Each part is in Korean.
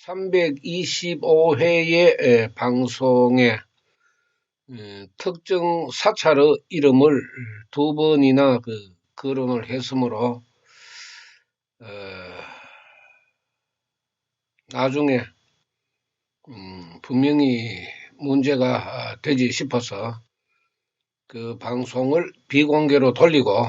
325회의 방송에 특정 사찰의 이름을 두 번이나 거론을 했으므로 나중에 분명히 문제가 되지 싶어서 그 방송을 비공개로 돌리고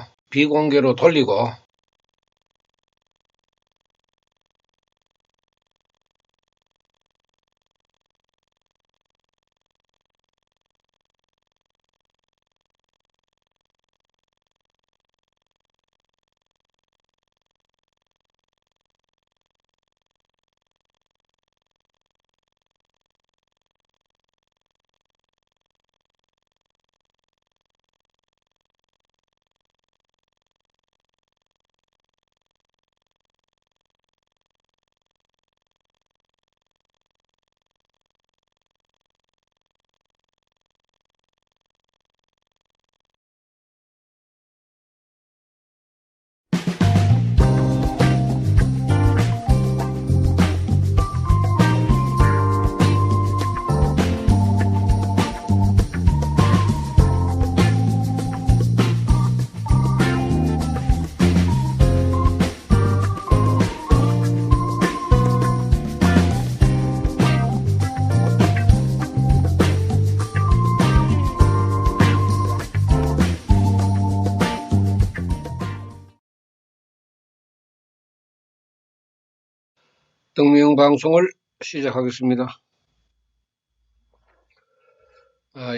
등명방송을 시작하겠습니다.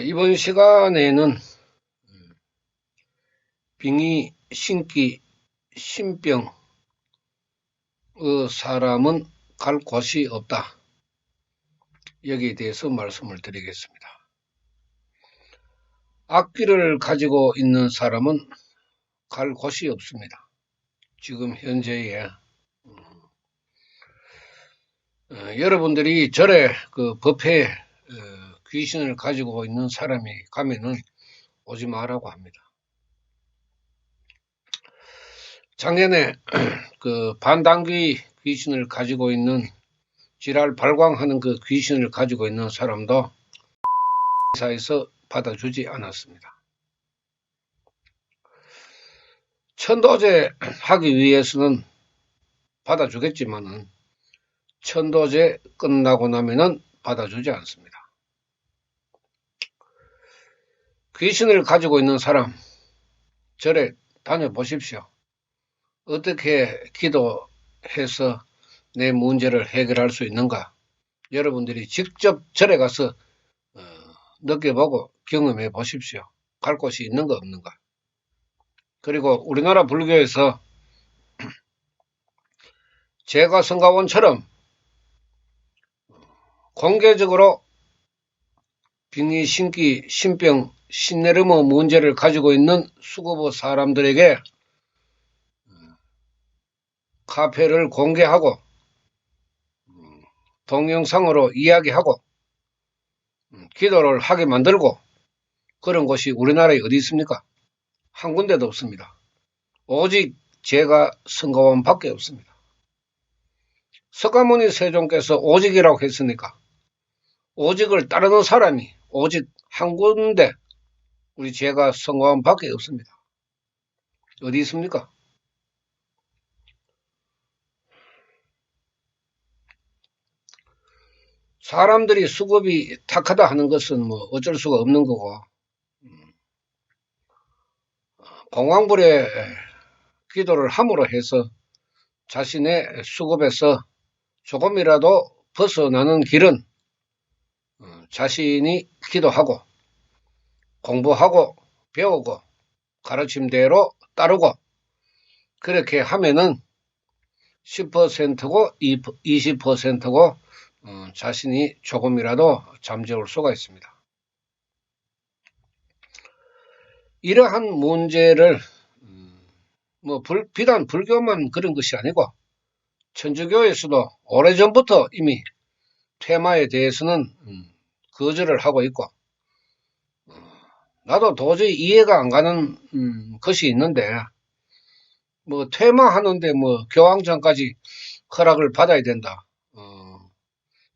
이번 시간에는 빙의, 신기, 신병의 사람은 갈 곳이 없다. 여기에 대해서 말씀을 드리겠습니다. 악기를 가지고 있는 사람은 갈 곳이 없습니다. 지금 현재에 여러분들이 절에 법회에 귀신을 가지고 있는 사람이 가면은 오지 마라고 합니다. 작년에 반당귀 귀신을 가지고 있는 지랄 발광하는 그 귀신을 가지고 있는 사람도 회사에서 받아주지 않았습니다. 천도제 하기 위해서는 받아주겠지만은 천도제 끝나고 나면은 받아주지 않습니다. 귀신을 가지고 있는 사람 절에 다녀보십시오. 어떻게 기도해서 내 문제를 해결할 수 있는가? 여러분들이 직접 절에 가서 느껴보고 경험해 보십시오. 갈 곳이 있는가 없는가? 그리고 우리나라 불교에서 제가성가원처럼 공개적으로 빙의, 신기, 신병, 신내림의 문제를 가지고 있는 수급의 사람들에게 카페를 공개하고 동영상으로 이야기하고 기도를 하게 만들고 그런 곳이 우리나라에 어디 있습니까? 한 군데도 없습니다. 오직 제가성가원 밖에 없습니다. 석가모니 세종께서 오직이라고 했으니까 오직을 따르는 사람이 오직 한 군데 우리 제가성가원 밖에 없습니다. 어디 있습니까? 사람들이 수급이 탁하다 하는 것은 뭐 어쩔 수가 없는 거고 공황불에 기도를 함으로 해서 자신의 수급에서 조금이라도 벗어나는 길은 자신이 기도하고 공부하고 배우고 가르침대로 따르고 그렇게 하면은 10%고 20%고 자신이 조금이라도 잠재울 수가 있습니다. 이러한 문제를 비단 불교만 그런 것이 아니고 천주교에서도 오래전부터 이미 퇴마에 대해서는 거절을 하고 있고 나도 도저히 이해가 안 가는 것이 있는데 퇴마하는데 교황전까지 허락을 받아야 된다.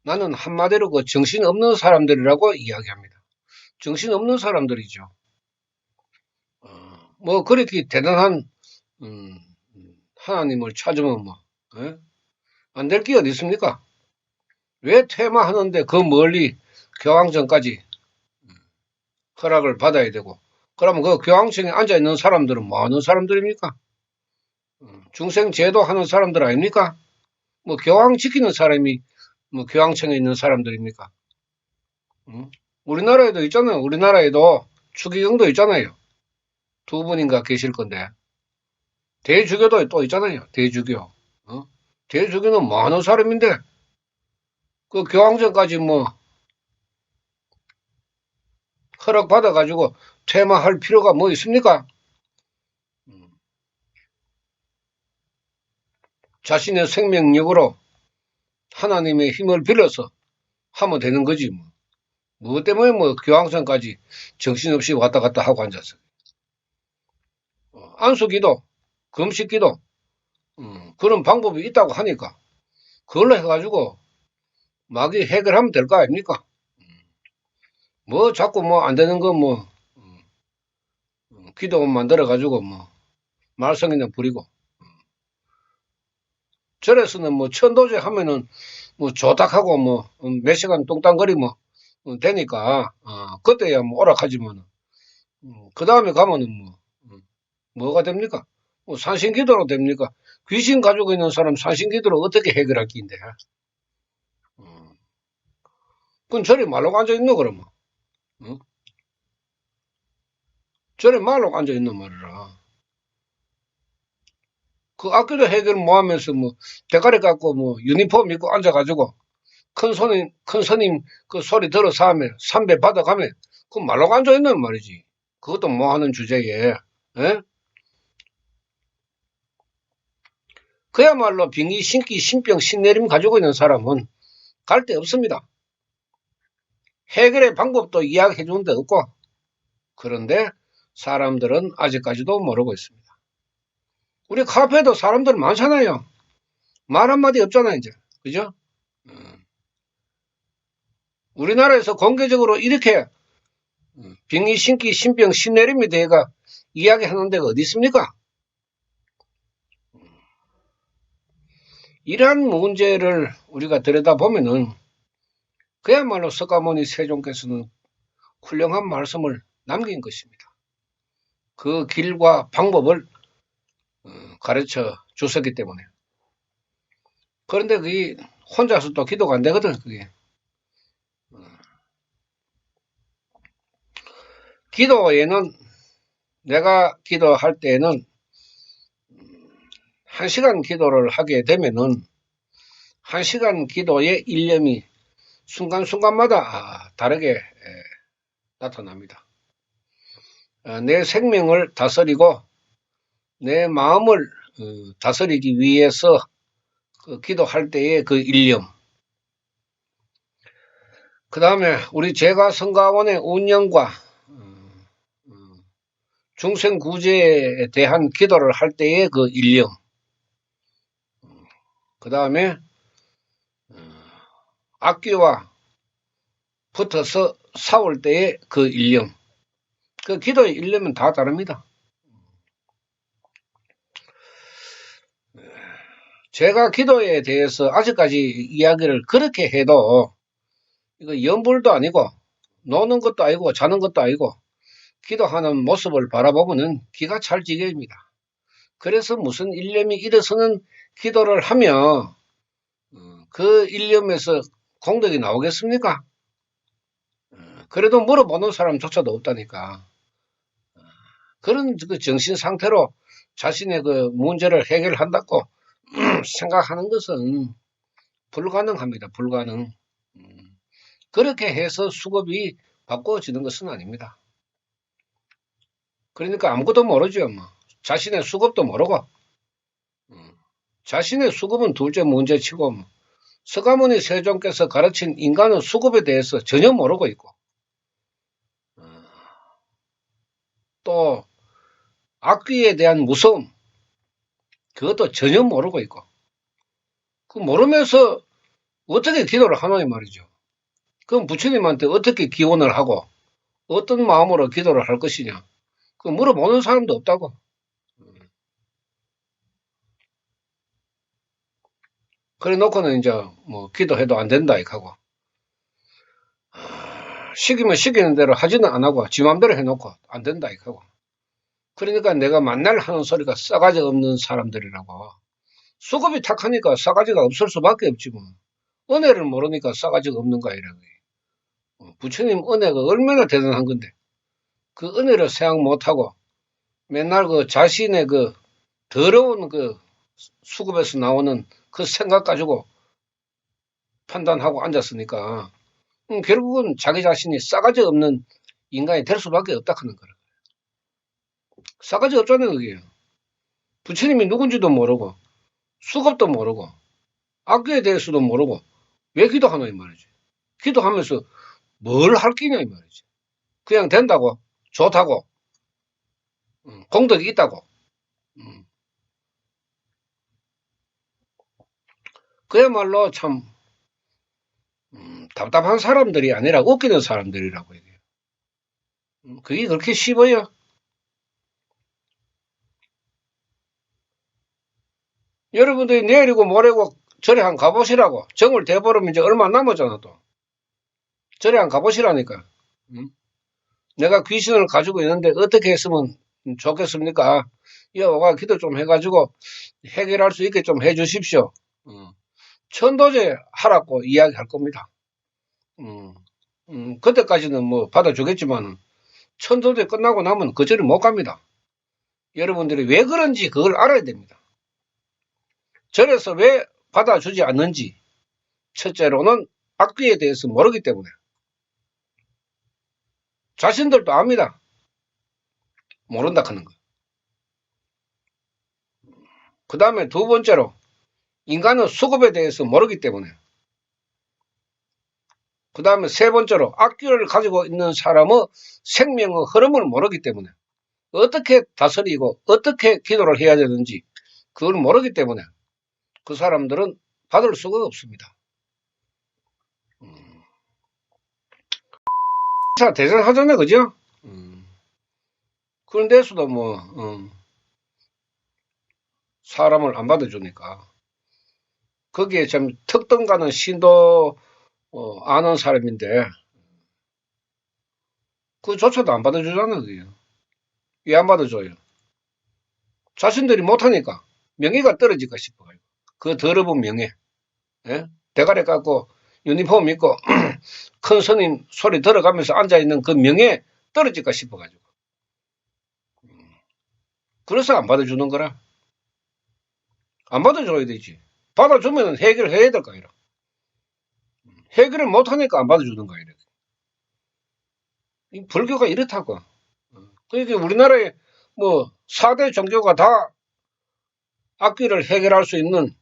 나는 한마디로 그 정신없는 사람들이라고 이야기합니다. 정신없는 사람들이죠. 뭐 그렇게 대단한 음, 하나님을 찾으면 뭐 안 될 게 어디 있습니까? 왜 퇴마하는데 그 멀리 교황청까지 허락을 받아야 되고, 그러면 그 교황청에 앉아있는 사람들은 뭐 하는 사람들입니까? 중생 제도 하는 사람들 아닙니까? 뭐 교황 지키는 사람이 뭐 교황청에 있는 사람들입니까? 우리나라에도 있잖아요. 우리나라에도 추기경도 있잖아요. 두 분인가 계실 건데. 대주교도 또 있잖아요. 대주교. 대주교는 뭐 하는 사람인데, 그 교황청까지 뭐 허락받아가지고 퇴마할 필요가 뭐 있습니까? 자신의 생명력으로 하나님의 힘을 빌어서 하면 되는 거지 뭐. 무엇 때문에 뭐 교황청까지 정신없이 왔다 갔다 하고 앉았어. 안수기도, 금식기도 그런 방법이 있다고 하니까 그걸로 해가지고 막이 해결하면 될 거 아닙니까? 뭐 자꾸 뭐 안 되는 거 뭐 기도원 만들어가지고 뭐 말썽이나 부리고 절에서는 뭐 천도제 하면은 뭐 조탁하고 뭐 몇 시간 똥땅거리면 되니까 그때야 뭐 오락하지만 그 다음에 가면은 뭐 뭐가 됩니까? 뭐 산신기도로 됩니까? 귀신 가지고 있는 사람 산신기도로 어떻게 해결할 끼인데? 그건 절에 말로 앉아 있노 그러면? 절에 말로 앉아 있는 말이라. 그 악기도 해결 뭐 하면서 뭐 대가리 갖고 뭐 유니폼 입고 앉아가지고 큰 스님 그 소리 들어서 하면 삼배 받아가면 그 말로 앉아 있는 말이지. 그것도 뭐 하는 주제에. 에? 그야말로 빙의 신기 신병 신내림 가지고 있는 사람은 갈 데 없습니다. 해결의 방법도 이야기해 주는 데 없고, 그런데 사람들은 아직까지도 모르고 있습니다. 우리 카페도 사람들 많잖아요. 말 한마디 없잖아요, 이제. 그죠? 우리나라에서 공개적으로 이렇게 빙의 신기 신병 신내림에 대해가 이야기하는 데가 어디 있습니까? 이러한 문제를 우리가 들여다보면은 그야말로 석가모니 세종께서는 훌륭한 말씀을 남긴 것입니다. 그 길과 방법을 가르쳐 주셨기 때문에. 그런데 그게 혼자서 또 기도가 안 되거든, 그게. 기도에는, 내가 기도할 때에는 1시간 기도를 하게 되면은 1시간 기도의 일념이 순간순간마다 다르게 나타납니다. 내 생명을 다스리고 내 마음을 다스리기 위해서 그 기도할 때의 그 일념, 그 다음에 우리 제가성가원의 운영과 중생구제에 대한 기도를 할 때의 그 일념, 그 다음에 악귀와 붙어서 싸울 때의 그 일념, 그 기도의 일념은 다 다릅니다. 제가 기도에 대해서 아직까지 이야기를 그렇게 해도 이거 연불도 아니고 노는 것도 아니고 자는 것도 아니고 기도하는 모습을 바라보면은 기가 찰 지경입니다. 그래서 무슨 일념이 일어서는 기도를 하며 그 일념에서 공덕이 나오겠습니까? 그래도 물어보는 사람조차도 없다니까. 그런 그 정신 상태로 자신의 그 문제를 해결한다고 생각하는 것은 불가능합니다. 불가능. 그렇게 해서 수급이 바꿔지는 것은 아닙니다. 그러니까 아무것도 모르죠. 뭐. 자신의 수급도 모르고 자신의 수급은 둘째 문제치고 뭐. 석가모니 세종께서 가르친 인간의 수급에 대해서 전혀 모르고 있고 또 악귀에 대한 무서움 그것도 전혀 모르고 있고 그 모르면서 어떻게 기도를 하노 이 말이죠. 그럼 부처님한테 어떻게 기원을 하고 어떤 마음으로 기도를 할 것이냐. 그 물어보는 사람도 없다고. 그래 놓고는 이제 뭐 기도해도 안 된다 이하고 시키면 시키는 대로 하지는 안 하고 지 맘대로 해놓고 안 된다 이하고 그러니까 내가 만날 하는 소리가 싸가지 없는 사람들이라고. 수급이 탁하니까 싸가지가 없을 수밖에 없지 뭐. 은혜를 모르니까 싸가지가 없는 거 아니라고. 부처님 은혜가 얼마나 대단한 건데 그 은혜를 생각 못하고 맨날 그 자신의 그 더러운 그 수급에서 나오는 그 생각 가지고 판단하고 앉았으니까 결국은 자기 자신이 싸가지 없는 인간이 될 수밖에 없다 하는 거라. 싸가지 없잖아요 그게. 부처님이 누군지도 모르고 수급도 모르고 악기에 대해서도 모르고 왜 기도하노 이 말이지. 기도하면서 뭘 할 끼냐 이 말이지. 그냥 된다고 좋다고 공덕이 있다고 그야말로 참 답답한 사람들이 아니라 웃기는 사람들이라고 얘기해요. 그게 그렇게 쉬워요. 여러분들이 내일이고 모레고 절에 한 가보시라고. 정을 대보름 이제 얼마 남았잖아 또. 절에 한 가보시라니까. 내가 귀신을 가지고 있는데 어떻게 했으면 좋겠습니까? 여가 기도 좀 해가지고 해결할 수 있게 좀 해주십시오. 천도제 하라고 이야기할 겁니다. 그때까지는 뭐 받아주겠지만 천도제 끝나고 나면 그 절에 못 갑니다. 여러분들이 왜 그런지 그걸 알아야 됩니다. 절에서 왜 받아주지 않는지 첫째로는 악귀에 대해서 모르기 때문에 자신들도 압니다. 모른다 하는 거. 그 다음에 두 번째로 인간은 수급에 대해서 모르기 때문에 그 다음에 세 번째로 악귀를 가지고 있는 사람의 생명의 흐름을 모르기 때문에 어떻게 다스리고 어떻게 기도를 해야 되는지 그걸 모르기 때문에 그 사람들은 받을 수가 없습니다. 대단하잖아요, 그죠? 그런데서도 뭐 사람을 안 받아주니까 거기에 좀 특등 가는 신도 아는 사람인데 그조차도 안 받아주잖아요. 왜 안 받아줘요? 자신들이 못하니까 명예가 떨어질까 싶어요. 그 더러운 명예. 예? 대가리 깎고 유니폼 입고 큰 스님 소리 들어가면서 앉아있는 그 명예 떨어질까 싶어가지고. 그래서 안 받아주는 거라. 안 받아줘야 되지. 받아주면 해결해야 될 거 아니라. 해결을 못하니까 안 받아주는 거 아니라. 이 불교가 이렇다고. 그러니까 우리나라에 뭐 4대 종교가 다 악기를 해결할 수 있는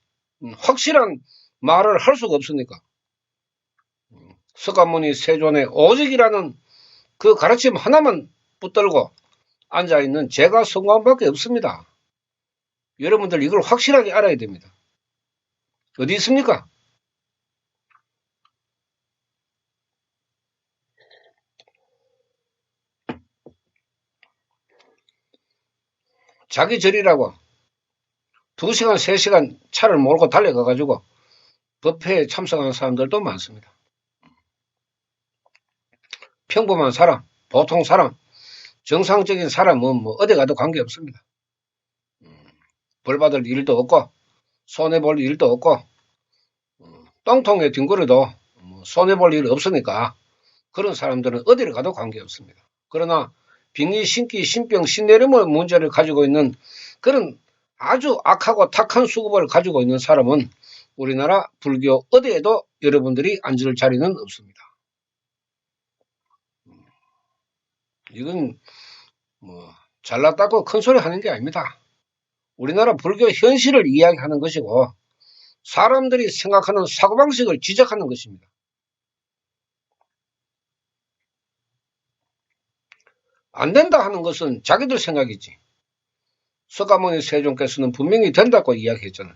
확실한 말을 할 수가 없으니까. 석가모니 세존의 오직이라는 그 가르침 하나만 붙들고 앉아있는 제가 성광밖에 없습니다. 여러분들 이걸 확실하게 알아야 됩니다. 어디 있습니까? 자기 절이라고 2시간, 3시간 차를 몰고 달려가가지고 법회에 참석하는 사람들도 많습니다. 평범한 사람, 보통 사람, 정상적인 사람은 뭐 어디 가도 관계없습니다. 벌 받을 일도 없고 손해볼 일도 없고 똥통에 뒹굴어도 손해볼 일 없으니까 그런 사람들은 어디를 가도 관계없습니다. 그러나 빙의, 신기, 신병, 신내림의 문제를 가지고 있는 그런 아주 악하고 탁한 수급을 가지고 있는 사람은 우리나라 불교 어디에도 여러분들이 앉을 자리는 없습니다. 이건 뭐 잘났다고 큰 소리 하는 게 아닙니다. 우리나라 불교 현실을 이야기하는 것이고 사람들이 생각하는 사고방식을 지적하는 것입니다. 안 된다 하는 것은 자기들 생각이지. 석가모니 세종께서는 분명히 된다고 이야기했잖아요.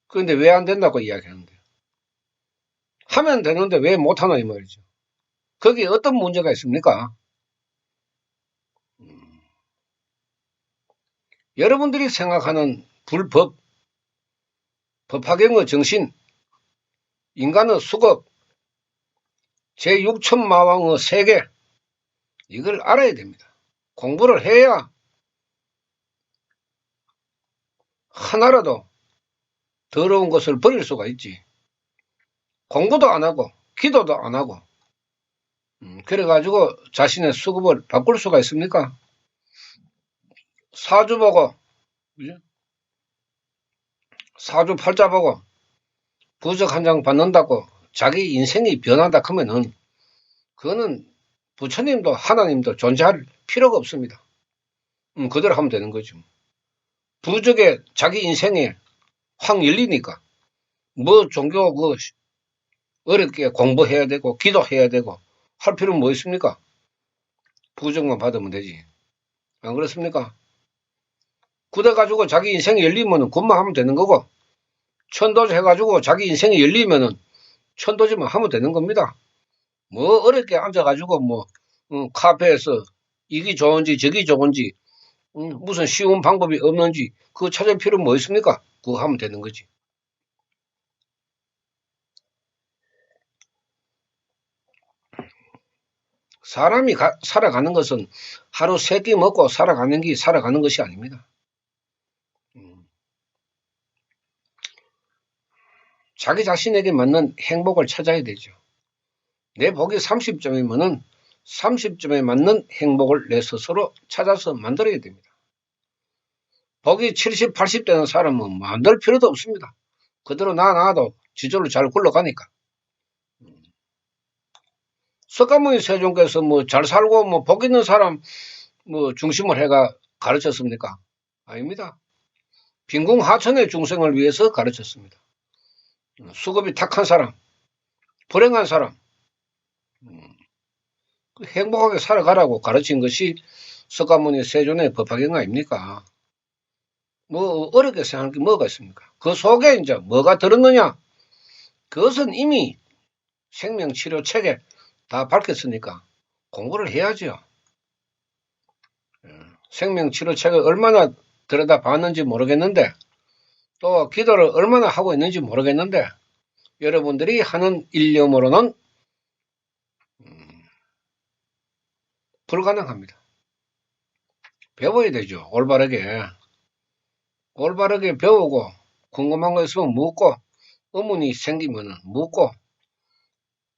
그런데 왜 안 된다고 이야기하는데요? 하면 되는데 왜 못하나 이 말이죠. 거기에 어떤 문제가 있습니까? 여러분들이 생각하는 불법, 법화경의 정신, 인간의 수급, 제6천마왕의 세계, 이걸 알아야 됩니다. 공부를 해야 하나라도 더러운 것을 버릴 수가 있지. 공부도 안 하고 기도도 안 하고 그래가지고 자신의 수급을 바꿀 수가 있습니까? 사주 보고 사주 팔자 보고 부적 한 장 받는다고 자기 인생이 변한다 하면은 그거는 부처님도 하나님도 존재할 필요가 없습니다. 그대로 하면 되는 거죠. 부적에 자기 인생에 확 열리니까 뭐 종교 그 어렵게 공부해야 되고 기도해야 되고 할 필요는 뭐 있습니까? 부적만 받으면 되지. 안 그렇습니까? 그래 가지고 자기 인생이 열리면은 그것만 하면 되는 거고 천도제 해가지고 자기 인생이 열리면은 천도제만 하면 되는 겁니다. 뭐 어렵게 앉아가지고 뭐 카페에서 이게 좋은지 저기 좋은지 무슨 쉬운 방법이 없는지 그거 찾을 필요는 뭐 있습니까? 그거 하면 되는 거지. 사람이 살아가는 것은 하루 세 끼 먹고 살아가는 게 살아가는 것이 아닙니다. 자기 자신에게 맞는 행복을 찾아야 되죠. 내 복이 30점이면은 30점에 맞는 행복을 내 스스로 찾아서 만들어야 됩니다. 복이 70, 80 되는 사람은 만들 필요도 없습니다. 그대로 놔도 지절로 잘 굴러가니까. 석가모니 세존께서 뭐 잘 살고 뭐 복 있는 사람 뭐 중심을 해가 가르쳤습니까? 아닙니다. 빈궁하천의 중생을 위해서 가르쳤습니다. 수급이 탁한 사람, 불행한 사람, 행복하게 살아가라고 가르친 것이 석가모니 세존의 법화경 아닙니까? 뭐 어렵게 생각할 게 뭐가 있습니까? 그 속에 이제 뭐가 들었느냐? 그것은 이미 생명치료책에 다 밝혔으니까 공부를 해야죠. 생명치료책을 얼마나 들여다봤는지 모르겠는데 또 기도를 얼마나 하고 있는지 모르겠는데 여러분들이 하는 일념으로는 불가능합니다. 배워야 되죠. 올바르게 배우고 궁금한 거 있으면 묻고 의문이 생기면 묻고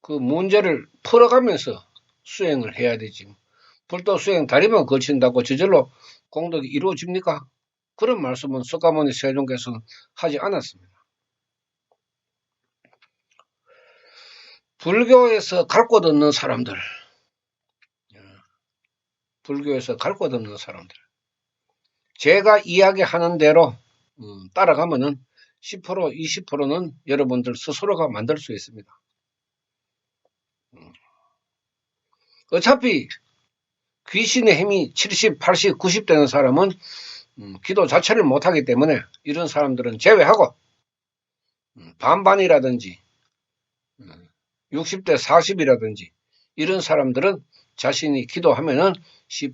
그 문제를 풀어가면서 수행을 해야 되지. 불도 수행 다리만 거친다고 저절로 공덕이 이루어집니까? 그런 말씀은 석가모니 세존께서는 하지 않았습니다. 불교에서 갈 곳 없는 사람들, 불교에서 갈 곳 없는 사람들, 제가 이야기하는 대로 따라가면은 10%, 20%는 여러분들 스스로가 만들 수 있습니다. 어차피 귀신의 힘이 70, 80, 90 되는 사람은 기도 자체를 못하기 때문에 이런 사람들은 제외하고 반반이라든지 60대 40이라든지 이런 사람들은 자신이 기도하면은 10%,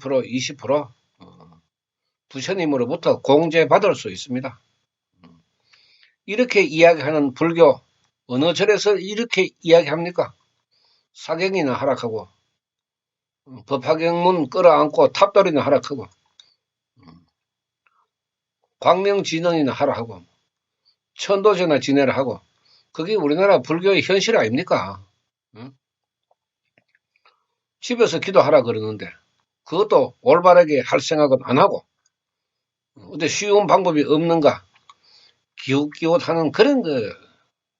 20% 부처님으로부터 공제받을 수 있습니다. 이렇게 이야기하는 불교 어느 절에서 이렇게 이야기합니까? 사경이나 하락하고 법화경문 끌어안고 탑돌이나 하락하고 광명진언이나 하락하고 천도제나 지내라 하고 그게 우리나라 불교의 현실 아닙니까? 집에서 기도하라 그러는데 그것도 올바르게 할 생각은 안 하고 어때 쉬운 방법이 없는가 기웃기웃하는 그런 그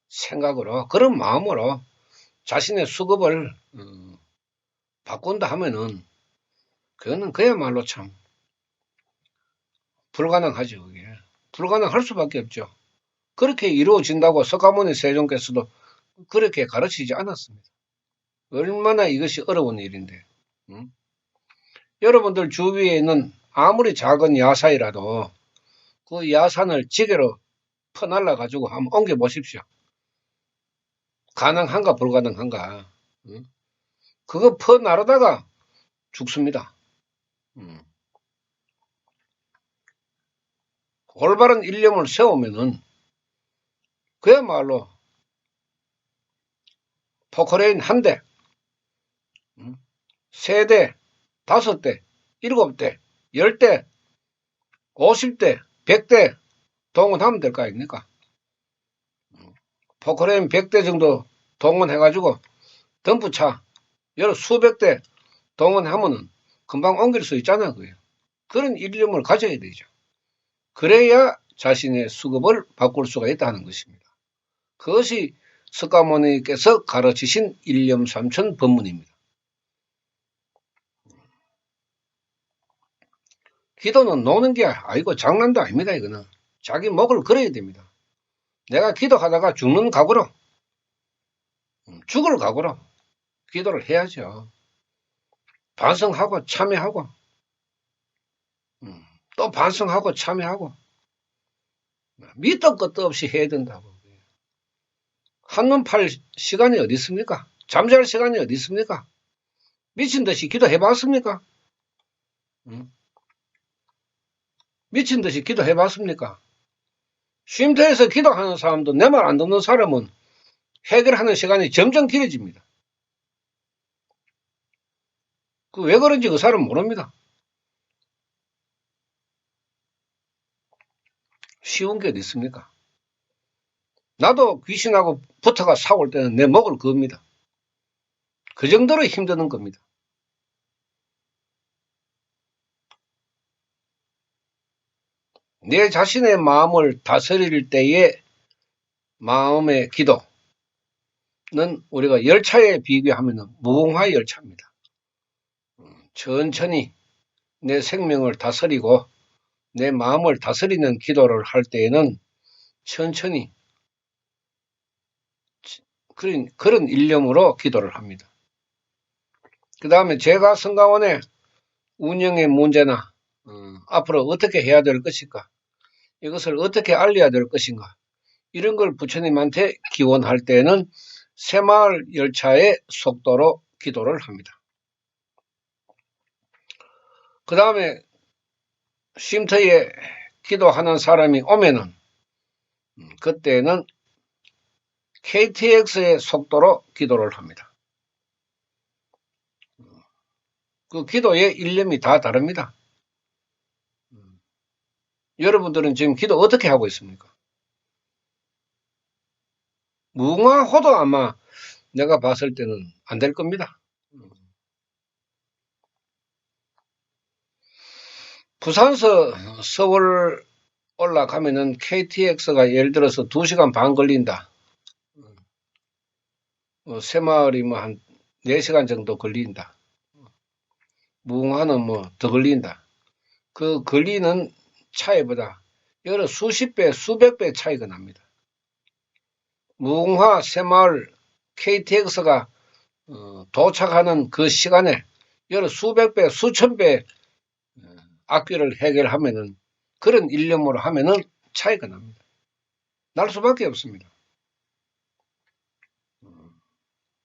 생각으로 그런 마음으로 자신의 수급을 바꾼다 하면은 그거는 그야말로 참 불가능하죠. 그게 불가능할 수밖에 없죠. 그렇게 이루어진다고 석가모니 세존께서도 그렇게 가르치지 않았습니다. 얼마나 이것이 어려운 일인데. 여러분들 주위에 있는 아무리 작은 야사이라도 그 야산을 지게로 퍼날라 가지고 한번 옮겨 보십시오. 가능한가 불가능한가. 그거 퍼나르다가 죽습니다. 올바른 일념을 세우면은 그야말로 포크레인 한 대, 세 대, 다섯 대, 일곱 대, 10대, 50대, 100대 동원하면 될 거 아닙니까? 포크레인 100대 정도 동원해가지고 덤프차 여러 수백 대 동원하면은 금방 옮길 수 있잖아요. 그게. 그런 일념을 가져야 되죠. 그래야 자신의 수급을 바꿀 수가 있다는 것입니다. 그것이 석가모니께서 가르치신 일념삼천 법문입니다. 기도는 노는 게 아니고 장난도 아닙니다. 이거는 자기 목을 걸어야 됩니다. 내가 기도하다가 죽는 각오로, 죽을 각오로 기도를 해야죠. 반성하고 참여하고 또 반성하고 참여하고 밑도 끝도 없이 해야 된다고. 한눈 팔 시간이 어디 있습니까? 잠잘 시간이 어디 있습니까? 미친 듯이 기도해봤습니까? 미친 듯이 기도해봤습니까? 쉼터에서 기도하는 사람도 내 말 안 듣는 사람은 해결하는 시간이 점점 길어집니다. 그 왜 그런지 그 사람 모릅니다. 쉬운 게 어디 있습니까? 나도 귀신하고 붙어가 싸울 때는 내 목을 그읍니다. 그 정도로 힘드는 겁니다. 내 자신의 마음을 다스릴 때의 마음의 기도는 우리가 열차에 비교하면 무궁화 열차입니다. 천천히 내 생명을 다스리고 내 마음을 다스리는 기도를 할 때에는 천천히 그런 일념으로 기도를 합니다. 그 다음에 제가 성가원의 운영의 문제나 앞으로 어떻게 해야 될 것인가, 이것을 어떻게 알려야 될 것인가, 이런 걸 부처님한테 기원할 때는 새마을 열차의 속도로 기도를 합니다. 그 다음에 쉼터에 기도하는 사람이 오면은 그때는 KTX의 속도로 기도를 합니다. 그 기도의 일념이 다 다릅니다. 여러분들은 지금 기도 어떻게 하고 있습니까? 무궁화호도 아마 내가 봤을 때는 안 될 겁니다. 부산서 서울 올라가면은 KTX가 예를 들어서 2시간 반 걸린다. 새마을이 뭐 한 4시간 정도 걸린다. 무궁화는 뭐 더 걸린다. 그 걸리는 차이보다 여러 수십 배, 수백 배 차이가 납니다. 무궁화, 새마을, KTX가 도착하는 그 시간에 여러 수백 배, 수천 배 악기를 해결하면은 그런 일념으로 하면은 차이가 납니다. 날 수밖에 없습니다.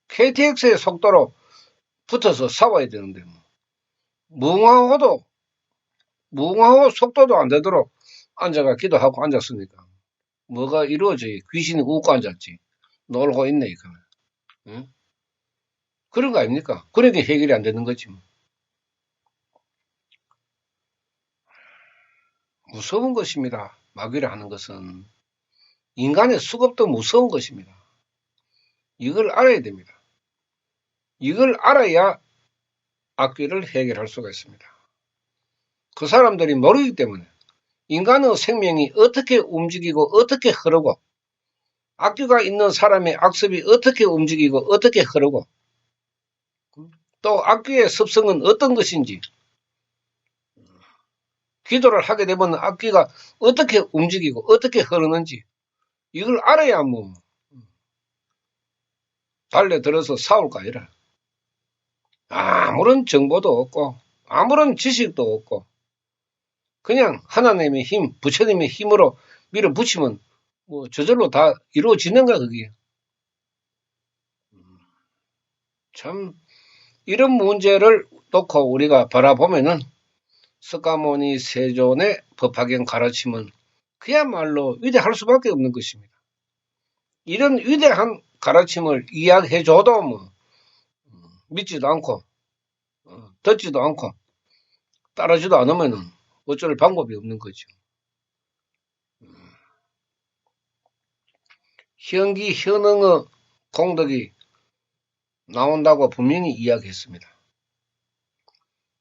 KTX의 속도로 붙어서 싸워야 되는데 무궁화호도 무궁화호 속도도 안 되도록 앉아가 기도하고 앉았으니까 뭐가 이루어져요? 귀신이 웃고 앉았지. 놀고 있네 이거. 응? 그런 거 아닙니까? 그러니까 해결이 안 되는 거지. 무서운 것입니다. 마귀를 하는 것은 인간의 수급도 무서운 것입니다. 이걸 알아야 됩니다. 이걸 알아야 악귀를 해결할 수가 있습니다. 그 사람들이 모르기 때문에 인간의 생명이 어떻게 움직이고 어떻게 흐르고 악귀가 있는 사람의 악습이 어떻게 움직이고 어떻게 흐르고 또 악귀의 습성은 어떤 것인지 기도를 하게 되면 악귀가 어떻게 움직이고 어떻게 흐르는지 이걸 알아야 뭐 달려들어서 싸울까 아니라 아무런 정보도 없고 아무런 지식도 없고 그냥 하나님의 힘, 부처님의 힘으로 밀어붙이면 뭐 저절로 다 이루어지는가 그게. 참 이런 문제를 놓고 우리가 바라보면은 석가모니 세존의 법화경 가르침은 그야말로 위대할 수밖에 없는 것입니다. 이런 위대한 가르침을 이야기해줘도 뭐 믿지도 않고 듣지도 않고 따르지도 않으면은 어쩔 방법이 없는 거죠. 현기 현응의 공덕이 나온다고 분명히 이야기했습니다.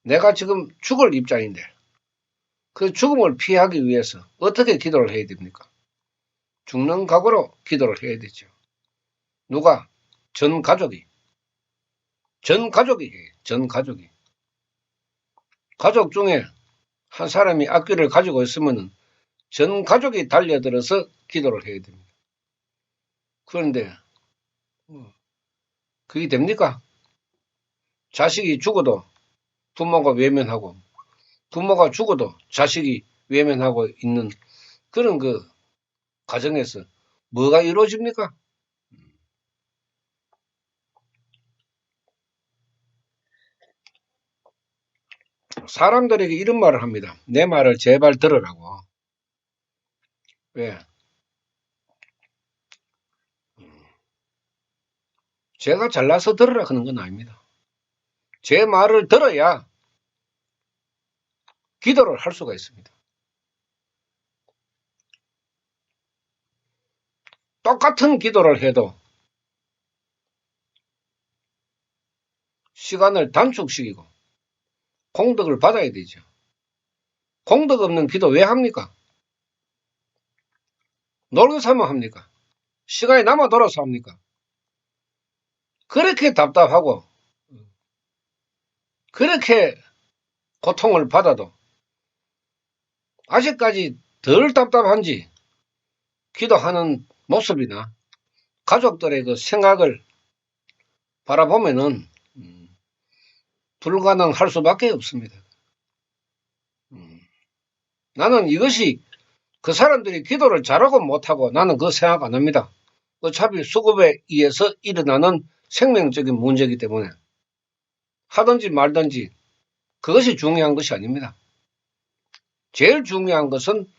내가 지금 죽을 입장인데 그 죽음을 피하기 위해서 어떻게 기도를 해야 됩니까? 죽는 각오로 기도를 해야 되죠. 누가? 전 가족이 해요. 전 가족이. 가족 중에 한 사람이 악귀를 가지고 있으면 전 가족이 달려들어서 기도를 해야 됩니다. 그런데 그게 됩니까? 자식이 죽어도 부모가 외면하고 부모가 죽어도 자식이 외면하고 있는 그런 그 가정에서 뭐가 이루어집니까? 사람들에게 이런 말을 합니다. 내 말을 제발 들으라고. 왜? 제가 잘나서 들으라 하는 건 아닙니다. 제 말을 들어야 기도를 할 수가 있습니다. 똑같은 기도를 해도 시간을 단축시키고 공덕을 받아야 되죠. 공덕 없는 기도 왜 합니까? 놀고 삼아 합니까? 시간이 남아 돌아서 합니까? 그렇게 답답하고 그렇게 고통을 받아도 아직까지 덜 답답한지 기도하는 모습이나 가족들의 그 생각을 바라보면은 불가능할 수밖에 없습니다. 나는 이것이 그 사람들이 기도를 잘하고 못하고 나는 그 생각 안 합니다. 어차피 수급에 의해서 일어나는 생명적인 문제이기 때문에 하든지 말든지 그것이 중요한 것이 아닙니다. 제일 중요한 것은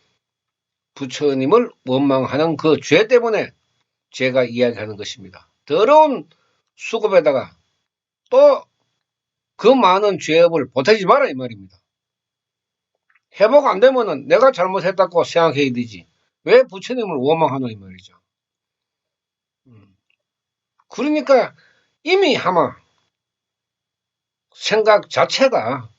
부처님을 원망하는 그 죄 때문에 제가 이야기하는 것입니다. 더러운 수급에다가 또 그 많은 죄업을 보태지 마라 이 말입니다. 회복 안 되면은 내가 잘못했다고 생각해야 되지. 왜 부처님을 원망하노 이 말이죠. 그러니까 이미 아마 생각 자체가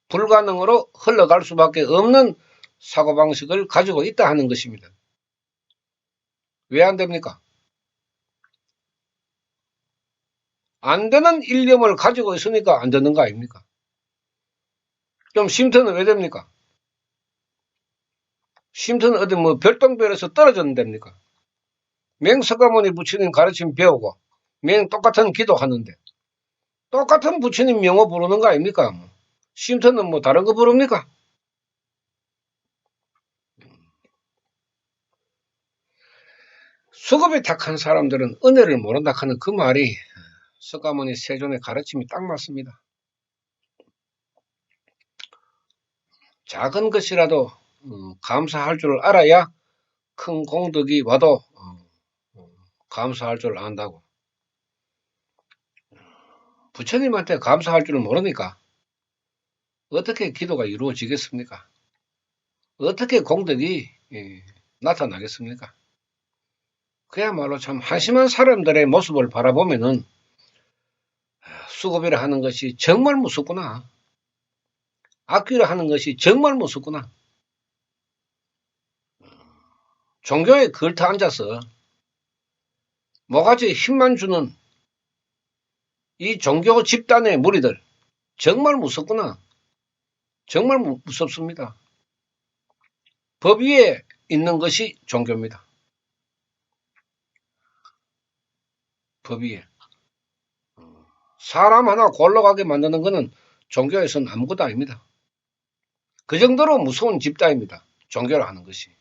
불가능으로 흘러갈 수밖에 없는 사고방식을 가지고 있다 하는 것입니다. 왜 안 됩니까? 안 되는 일념을 가지고 있으니까 안 되는 거 아닙니까? 그럼 쉼터는 왜 됩니까? 쉼터는 어디 뭐 별똥별에서 떨어졌는 됩니까? 맹석가모니 부처님 가르침 배우고 맹 똑같은 기도하는데 똑같은 부처님 명호 부르는 거 아닙니까? 쉼터는 뭐 다른 거 부릅니까? 수급이 탁한 사람들은 은혜를 모른다 하는 그 말이 석가모니 세존의 가르침이 딱 맞습니다. 작은 것이라도 감사할 줄 알아야 큰 공덕이 와도 감사할 줄 안다고. 부처님한테 감사할 줄 모르니까 어떻게 기도가 이루어지겠습니까? 어떻게 공덕이 나타나겠습니까? 그야말로 참 한심한 사람들의 모습을 바라보면은 수급이라 하는 것이 정말 무섭구나. 악기라 하는 것이 정말 무섭구나. 종교에 걸터 앉아서 모가지에 힘만 주는 이 종교 집단의 무리들 정말 무섭구나. 정말 무섭습니다. 법 위에 있는 것이 종교입니다. 법 위에. 사람 하나 골러가게 만드는 것은 종교에서는 아무것도 아닙니다. 그 정도로 무서운 집단입니다. 종교를 하는 것이.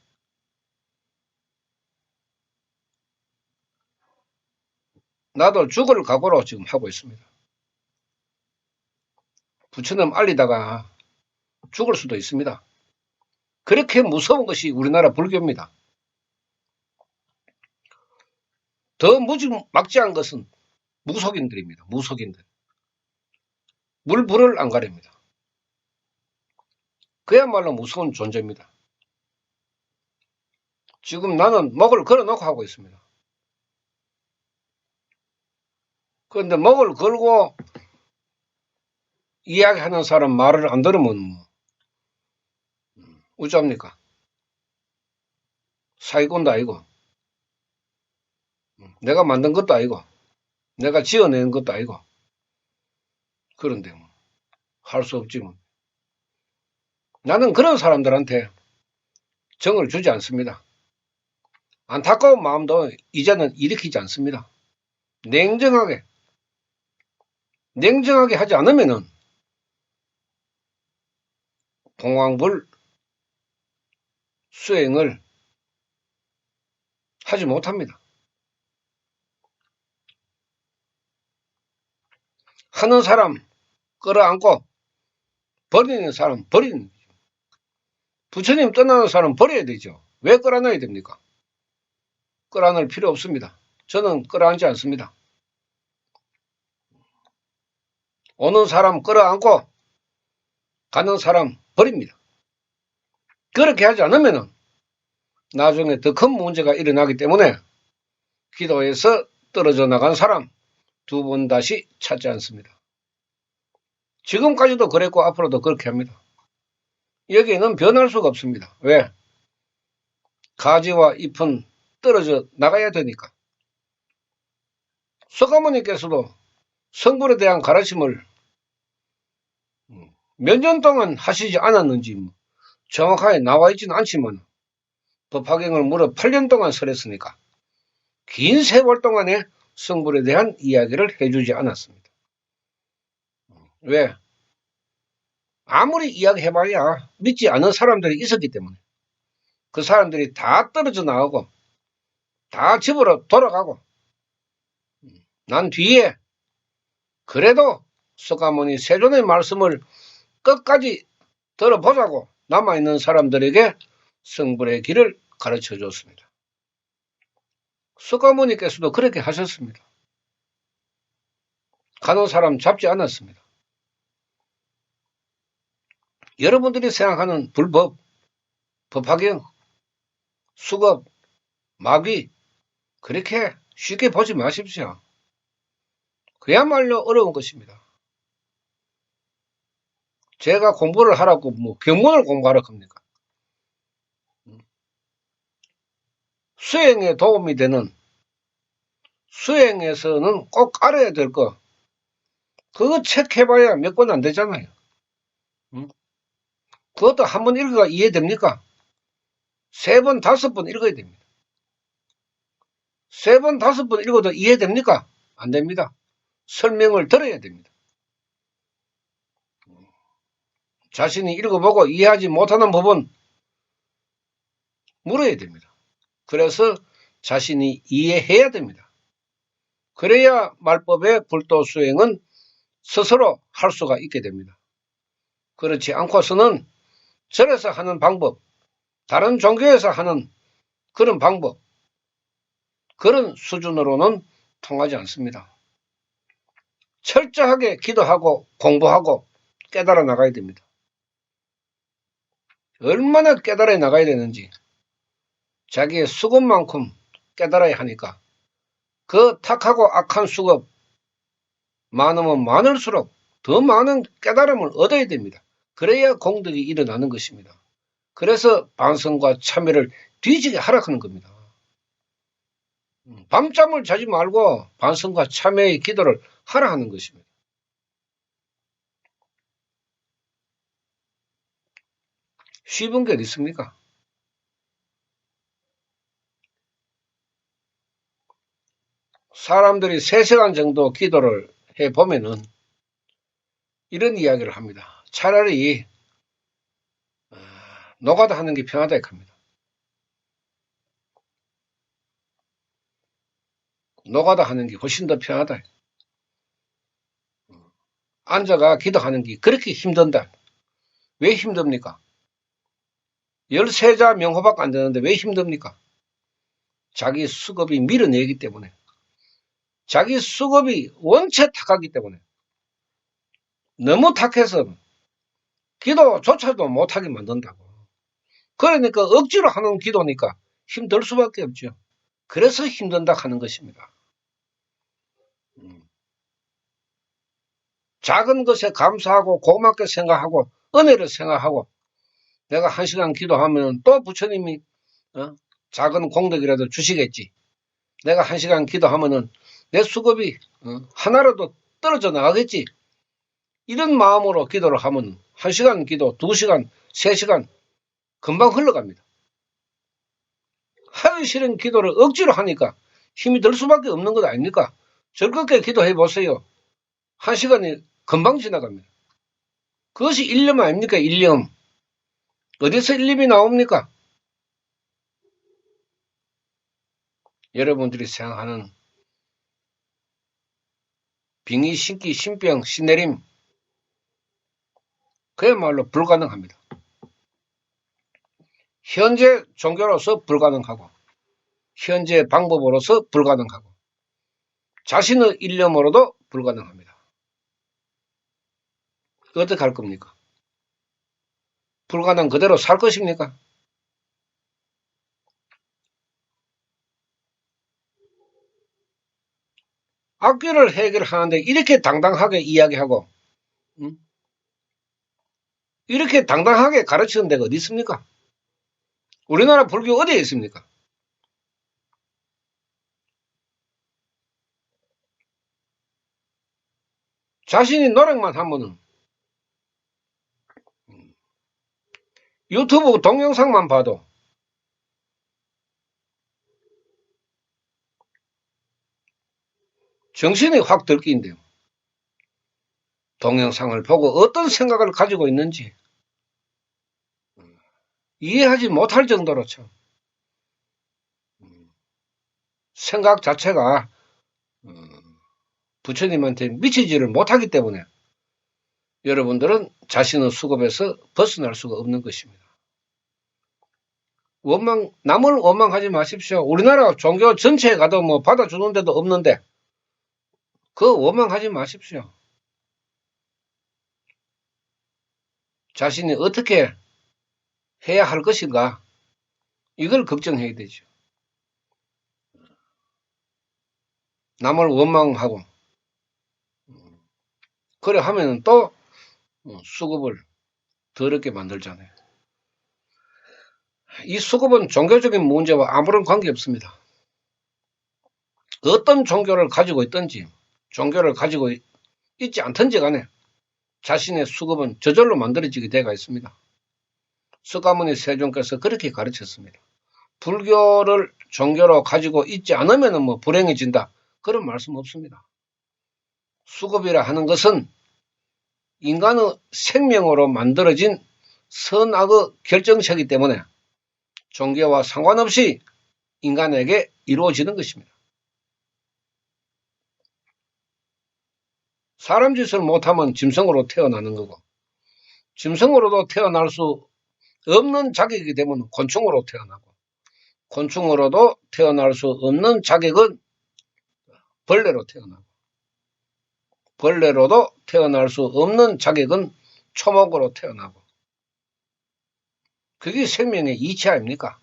나도 죽을 각오로 지금 하고 있습니다. 부처님 알리다가 죽을 수도 있습니다. 그렇게 무서운 것이 우리나라 불교입니다. 더 무지막지한 것은 무속인들입니다. 무속인들. 물불을 안 가립니다. 그야말로 무서운 존재입니다. 지금 나는 목을 걸어놓고 하고 있습니다. 그런데 목을 걸고 이야기하는 사람 말을 안 들으면 뭐 어쩝니까? 사기꾼도 아니고 내가 만든 것도 아니고 내가 지어낸 것도 아니고 그런데 뭐 할 수 없지 뭐. 나는 그런 사람들한테 정을 주지 않습니다. 안타까운 마음도 이제는 일으키지 않습니다. 냉정하게 하지 않으면은 공황불 수행을 하지 못합니다. 하는 사람 끌어안고 버리는 사람 버리는 거죠. 부처님 떠나는 사람 버려야 되죠. 왜 끌어안아야 됩니까? 끌어안을 필요 없습니다. 저는 끌어안지 않습니다. 오는 사람 끌어안고 가는 사람 버립니다. 그렇게 하지 않으면 나중에 더 큰 문제가 일어나기 때문에 기도에서 떨어져 나간 사람 두 번 다시 찾지 않습니다. 지금까지도 그랬고 앞으로도 그렇게 합니다. 여기에는 변할 수가 없습니다. 왜? 가지와 잎은 떨어져 나가야 되니까. 서가모니께서도 성불에 대한 가르침을 몇 년 동안 하시지 않았는지 정확하게 나와 있지는 않지만 법화경을 무려 8년 동안 설했으니까 긴 세월 동안에 성불에 대한 이야기를 해주지 않았습니다. 왜? 아무리 이야기해봐야 믿지 않은 사람들이 있었기 때문에 그 사람들이 다 떨어져 나가고 다 집으로 돌아가고 난 뒤에 그래도 석가모니 세존의 말씀을 끝까지 들어보자고 남아있는 사람들에게 성불의 길을 가르쳐 줬습니다. 석가모니께서도 그렇게 하셨습니다. 가는 사람 잡지 않았습니다. 여러분들이 생각하는 불법, 법화경, 수급, 마귀 그렇게 쉽게 보지 마십시오. 그야말로 어려운 것입니다. 제가 공부를 하라고 경문을 공부하라고 합니까? 수행에 도움이 되는 수행에서는 꼭 알아야 될 거 그거 책 해봐야 몇 권 안 되잖아요. 그것도 한 번 읽어가 이해됩니까? 3번, 5번 읽어야 됩니다. 3번, 5번 읽어도 이해됩니까? 안 됩니다. 설명을 들어야 됩니다. 자신이 읽어보고 이해하지 못하는 부분 물어야 됩니다. 그래서 자신이 이해해야 됩니다. 그래야 말법의 불도수행은 스스로 할 수가 있게 됩니다. 그렇지 않고서는 절에서 하는 방법, 다른 종교에서 하는 그런 방법, 그런 수준으로는 통하지 않습니다. 철저하게 기도하고 공부하고 깨달아 나가야 됩니다. 얼마나 깨달아 나가야 되는지 자기의 수급만큼 깨달아야 하니까 그 탁하고 악한 수급 많으면 많을수록 더 많은 깨달음을 얻어야 됩니다. 그래야 공덕이 일어나는 것입니다. 그래서 반성과 참회를 뒤지게 하라는 겁니다. 밤잠을 자지 말고 반성과 참회의 기도를 하라 하는 것입니다. 쉬운 게 어디 있습니까? 사람들이 3시간 정도 기도를 해보면은 이런 이야기를 합니다. 차라리 노가다 하는 게 편하다 합니다. 노가다 하는 게 훨씬 더 편하다. 앉아가 기도하는 게 그렇게 힘든다. 왜 힘듭니까? 13자 명호밖에 안 되는데 왜 힘듭니까? 자기 수급이 밀어내기 때문에. 자기 수급이 원체 탁하기 때문에. 너무 탁해서 기도조차도 못하게 만든다고. 그러니까 억지로 하는 기도니까 힘들 수밖에 없죠. 그래서 힘든다 하는 것입니다. 작은 것에 감사하고 고맙게 생각하고 은혜를 생각하고 내가 1시간 기도하면 또 부처님이 작은 공덕이라도 주시겠지. 내가 1시간 기도하면은 내 수급이 하나라도 떨어져 나가겠지. 이런 마음으로 기도를 하면 1시간 기도, 2시간, 3시간 금방 흘러갑니다. 하기 싫은 기도를 억지로 하니까 힘이 들 수밖에 없는 것 아닙니까? 즐겁게 기도해 보세요. 1시간이 금방 지나갑니다. 그것이 일념 아닙니까? 일념. 어디서 일념이 나옵니까? 여러분들이 생각하는 빙의, 신기, 신병, 신내림 그야말로 불가능합니다. 현재 종교로서 불가능하고 현재 방법으로서 불가능하고 자신의 일념으로도 불가능합니다. 어떻게 할 겁니까? 불가능 그대로 살 것입니까? 악기를 해결하는데 이렇게 당당하게 이야기하고 이렇게 당당하게 가르치는 데가 어디 있습니까? 우리나라 불교 어디에 있습니까? 자신이 노력만 하면은 유튜브 동영상만 봐도 정신이 확 들기인데요. 동영상을 보고 어떤 생각을 가지고 있는지 이해하지 못할 정도로 참 생각 자체가 부처님한테 미치지를 못하기 때문에 여러분들은 자신의 수급에서 벗어날 수가 없는 것입니다. 남을 원망하지 마십시오. 우리나라 종교 전체에 가도 뭐 받아주는 데도 없는데 그 원망하지 마십시오. 자신이 어떻게 해야 할 것인가 이걸 걱정해야 되죠. 남을 원망하고 그래 하면 또 수급을 더럽게 만들잖아요. 이 수급은 종교적인 문제와 아무런 관계없습니다. 어떤 종교를 가지고 있든지 종교를 가지고 있지 않든지 간에 자신의 수급은 저절로 만들어지게 되어 있습니다. 석가모니 세존께서 그렇게 가르쳤습니다. 불교를 종교로 가지고 있지 않으면 뭐 불행해진다. 그런 말씀 없습니다. 수급이라 하는 것은 인간의 생명으로 만들어진 선악의 결정체이기 때문에 종교와 상관없이 인간에게 이루어지는 것입니다. 사람 짓을 못하면 짐승으로 태어나는 거고 짐승으로도 태어날 수 없는 자격이 되면 곤충으로 태어나고 곤충으로도 태어날 수 없는 자격은 벌레로 태어나고 벌레로도 태어날 수 없는 자격은 초목으로 태어나고 그게 생명의 이치 아닙니까?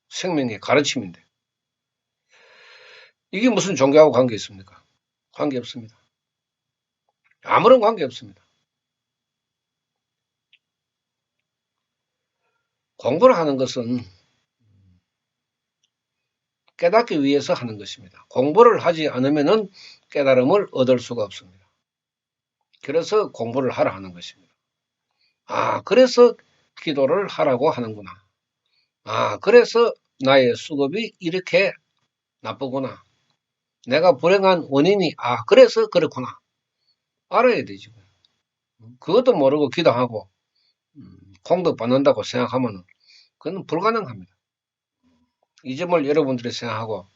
생명의 가르침인데 이게 무슨 종교하고 관계 있습니까? 관계 없습니다. 아무런 관계 없습니다. 공부를 하는 것은 깨닫기 위해서 하는 것입니다. 공부를 하지 않으면 깨달음을 얻을 수가 없습니다. 그래서 공부를 하라 하는 것입니다. 그래서 기도를 하라고 하는구나. 그래서 나의 수급이 이렇게 나쁘구나. 내가 불행한 원인이 그래서 그렇구나. 알아야 되죠. 그것도 모르고 기도하고 공덕 받는다고 생각하면 그건 불가능합니다. 이 점을 여러분들이 생각하고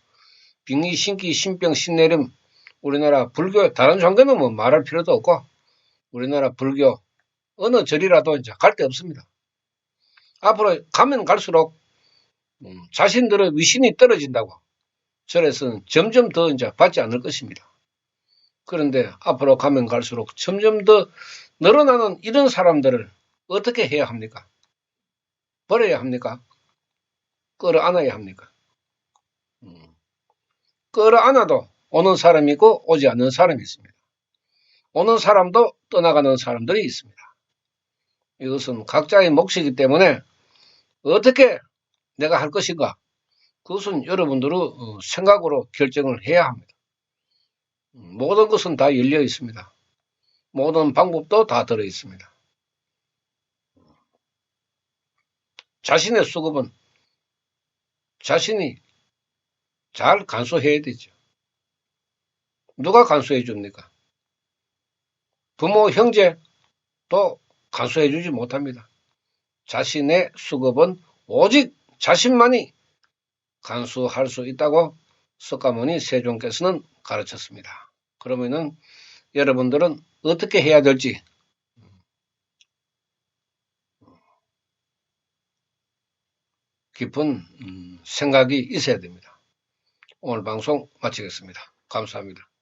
빙의, 신기, 신병, 신내림, 우리나라 불교, 다른 종교는 뭐 말할 필요도 없고, 우리나라 불교, 어느 절이라도 이제 갈 데 없습니다. 앞으로 가면 갈수록, 자신들의 위신이 떨어진다고, 절에서는 점점 더 이제 받지 않을 것입니다. 그런데 앞으로 가면 갈수록 점점 더 늘어나는 이런 사람들을 어떻게 해야 합니까? 버려야 합니까? 끌어안아야 합니까? 끌어안아도 오는 사람이 있고 오지 않는 사람이 있습니다. 오는 사람도 떠나가는 사람들이 있습니다. 이것은 각자의 몫이기 때문에 어떻게 내가 할 것인가? 그것은 여러분들의 생각으로 결정을 해야 합니다. 모든 것은 다 열려 있습니다. 모든 방법도 다 들어 있습니다. 자신의 수급은 자신이 잘 간수해야 되죠. 누가 간수해 줍니까? 부모, 형제도 간수해 주지 못합니다. 자신의 수급은 오직 자신만이 간수할 수 있다고 석가모니 세존께서는 가르쳤습니다. 그러면은 여러분들은 어떻게 해야 될지 깊은 생각이 있어야 됩니다. 오늘 방송 마치겠습니다. 감사합니다.